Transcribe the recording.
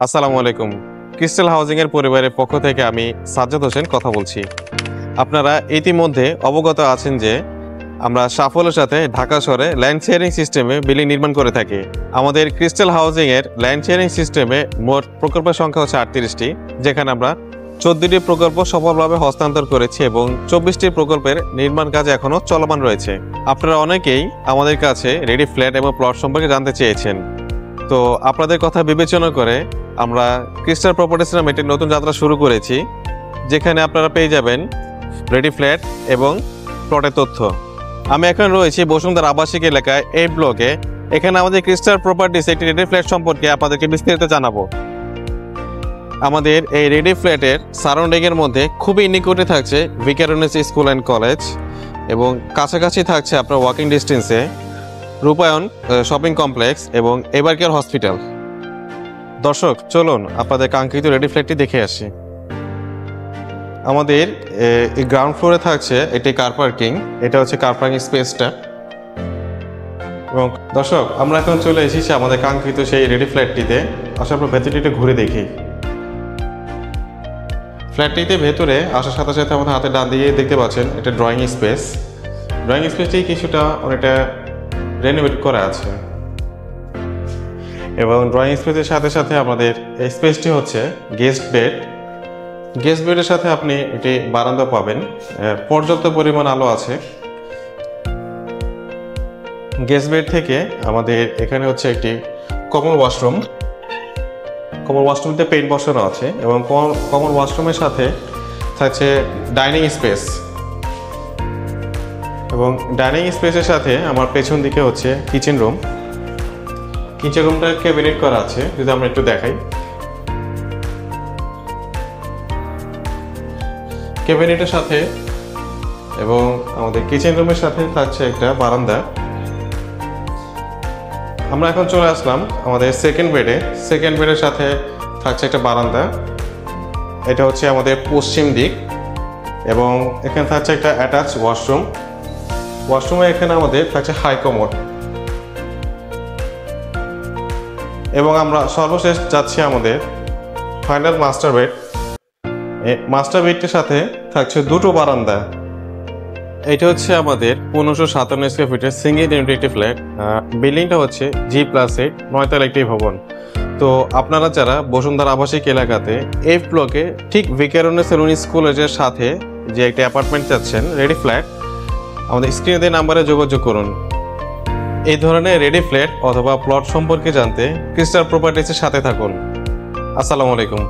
আসসালামু আলাইকুম। Crystal housing এর পরিবারের পক্ষ থেকে আমি সাজ্জাদ হোসেন কথা বলছি। আপনারা ইতিমধ্যে অবগত আছেন যে আমরা সাফল্যের সাথে ঢাকা শহরে ল্যান্ড শেয়ারিং সিস্টেমে বিল্ডিং নির্মাণ করে থাকি। আমাদের ক্রিস্টাল হাউজিং এর ল্যান্ড শেয়ারিং সিস্টেমে মোট প্রকল্পের সংখ্যা হচ্ছে 38টি, যেখানে আমরা 14টি প্রকল্প সফলভাবে হস্তান্তর করেছি এবং 24টি প্রকল্পের নির্মাণ কাজ এখনও চলমান রয়েছে। আপনারা অনেকেই আমাদের কাছে রেডি ফ্ল্যাট এবং প্লট সম্পর্কে জানতে চেয়েছেন। তো আপনাদের কথা বিবেচনা করে আমরা ক্রিস্টাল প্রপার্টিস নামে একটি নতুন যাত্রা শুরু করেছি, যেখানে আপনারা পেয়ে যাবেন রেডি ফ্ল্যাট এবং প্লটের তথ্য। আমি এখন রয়েছি বসুন্ধরা আবাসিক এলাকায় এই ব্লকে। এখানে আমাদের ক্রিস্টাল প্রপার্টিস একটি রেডি ফ্ল্যাট সম্পর্কে আপনাদেরকে বিস্তারিত জানাবো। আমাদের এই রেডি ফ্ল্যাটের সারাউন্ডিংয়ের মধ্যে খুবই নিকটে থাকছে ভিকারুনিস স্কুল অ্যান্ড কলেজ এবং কাছাকাছি থাকছে আপনার ওয়াকিং ডিস্টেন্সে রূপায়ণ শপিং কমপ্লেক্স এবং এভারকেয়ার হসপিটাল। দর্শক, চলুন আপনাদের কাঙ্ক্ষিত রেডি ফ্ল্যাটটি দেখে আসি। আমাদের এই গ্রাউন্ড ফ্লোরে থাকছে একটি কার পার্কিং। এটা হচ্ছে কার পার্কিং স্পেসটা। এবং দর্শক, আমরা এখন চলে এসেছি আমাদের কাঙ্ক্ষিত সেই রেডি ফ্ল্যাটটিতে। আসার পর ভেতরটি একটু ঘুরে দেখি। ফ্ল্যাটটিতে ভেতরে আসার সাথে সাথে আমাদের হাতে ডান দিকে দেখতে পাচ্ছেন একটা ড্রয়িং স্পেস। ড্রয়িং স্পেসটি কিছুটা অনেকটা রেনোভেট করা আছে এবং ড্রয়িং স্পেসের সাথে সাথে আমাদের এই স্পেসটি হচ্ছে গেস্ট বেড। গেস্ট বেডের সাথে আপনি একটি বারান্দা পাবেন, পর্যাপ্ত পরিমাণ আলো আছে। গেস্ট বেড থেকে আমাদের এখানে হচ্ছে একটি কমন ওয়াশরুম। কমন ওয়াশরুমতে পেইন্ট বসানো আছে এবং কমন ওয়াশরুমের সাথে থাকছে ডাইনিং স্পেস এবং ডাইনিং স্পেসের সাথে আমার পেছন দিকে হচ্ছে কিচেন রুম। কিচেন রুমটা ক্যাবিনেট করা আছে, যদি আমরা একটু দেখাই। ক্যাবিনেটের সাথে এবং আমাদের কিচেন রুমের সাথে থাকছে একটা বারান্দা। আমরা এখন চলে আসলাম আমাদের সেকেন্ড বেডে। সেকেন্ড বেডের সাথে থাকছে একটা বারান্দা। এটা হচ্ছে আমাদের পশ্চিম দিক এবং এখানে থাকছে একটা অ্যাটাচ ওয়াশরুম। ওয়াশরুমে এখানে আমাদের থাকছে হাই কমোড এবং আমরা সর্বশেষ যাচ্ছি আমাদের ফাইনাল মাস্টার বেড। মাস্টার বেডটির সাথে থাকছে দুটো বারান্দা। এটা হচ্ছে আমাদের 1557 স্কোয়ার ফিটের সিঙ্গেল ইউনিট একটি ফ্ল্যাট। বিল্ডিংটা হচ্ছে G+8 9তলা একটি ভবন। তো আপনারা যারা বসুন্ধরা আবাসিক এলাকাতে এই ব্লকে ঠিক ভিকারুনিস স্কুলের সাথে যে একটা অ্যাপার্টমেন্ট চাচ্ছেন রেডি ফ্ল্যাট, আমাদের স্ক্রিনে দেওয়া নাম্বারে যোগাযোগ করুন। এই ধরনের রেডি ফ্ল্যাট অথবা প্লট সম্পর্কে জানতে ক্রিস্টাল প্রপার্টিসের সাথে থাকুন। আসসালামু আলাইকুম।